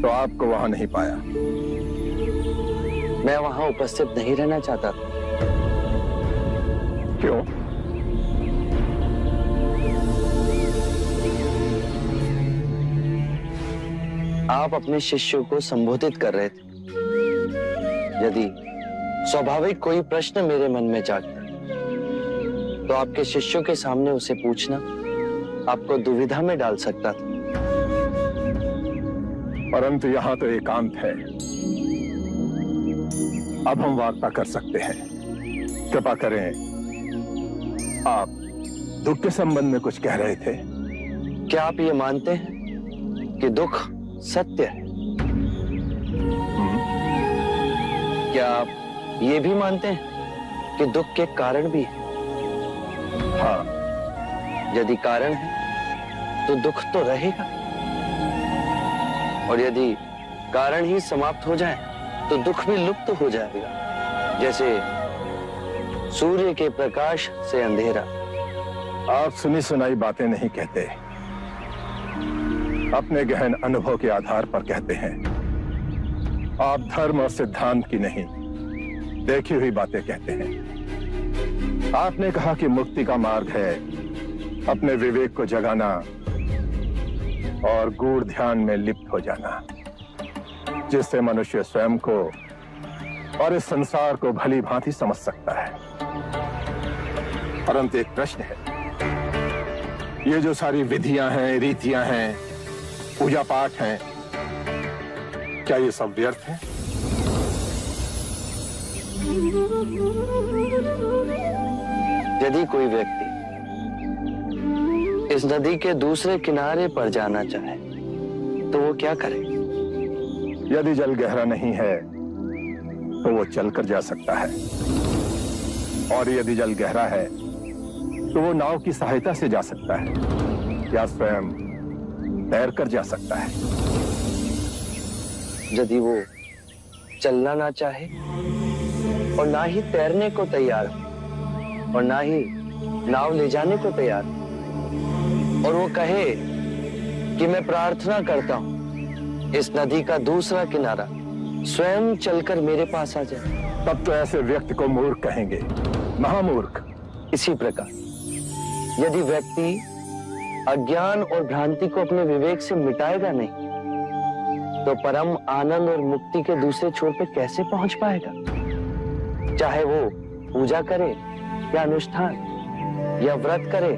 तो आपको वहां नहीं पाया। मैं वहां उपस्थित नहीं रहना चाहता था। क्यों? आप अपने शिष्यों को संबोधित कर रहे थे। यदि स्वाभाविक कोई प्रश्न मेरे मन में जागता तो आपके शिष्यों के सामने उसे पूछना आपको दुविधा में डाल सकता था। परंतु यहां तो एकांत है। अब हम वार्ता कर सकते हैं। कृपा करें, आप दुख के संबंध में कुछ कह रहे थे। क्या आप ये मानते हैं कि दुख सत्य है? क्या आप ये भी मानते हैं कि दुख के कारण भी है? हाँ। यदि कारण है तो दुख तो रहेगा, और यदि कारण ही समाप्त हो जाए तो दुख भी लुप्त हो जाएगा, जैसे सूर्य के प्रकाश से अंधेरा। आप सुनी सुनाई बातें नहीं कहते, अपने गहन अनुभव के आधार पर कहते हैं। आप धर्म और सिद्धांत की नहीं, देखी हुई बातें कहते हैं। आपने कहा कि मुक्ति का मार्ग है अपने विवेक को जगाना और गूढ़ ध्यान में लिप्त हो जाना, जिससे मनुष्य स्वयं को और इस संसार को भली भांति समझ सकता है। परंतु एक प्रश्न है, ये जो सारी विधियां हैं, रीतियां हैं, पूजा पाठ हैं, क्या ये सब व्यर्थ है? यदि कोई व्यक्ति इस नदी के दूसरे किनारे पर जाना चाहे तो वो क्या करे? यदि जल गहरा नहीं है तो वो चलकर जा सकता है, और यदि जल गहरा है तो वो नाव की सहायता से जा सकता है या स्वयं तैरकर जा सकता है। यदि वो चलना ना चाहे और ना ही तैरने को तैयार हो और ना ही नाव ले जाने को तैयार हो, और वो कहे कि मैं प्रार्थना करता हूं इस नदी का दूसरा किनारा स्वयं चलकर मेरे पास आ जाए, तब तो ऐसे व्यक्ति को मूर्ख कहेंगे, महामूर्ख। इसी प्रकार यदि व्यक्ति अज्ञान और भ्रांति को अपने विवेक से मिटाएगा नहीं तो परम आनंद और मुक्ति के दूसरे छोर पे कैसे पहुंच पाएगा? चाहे वो पूजा करे या अनुष्ठान या व्रत करे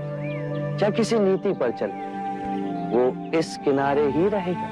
या किसी नीति पर चले, वो इस किनारे ही रहेगा।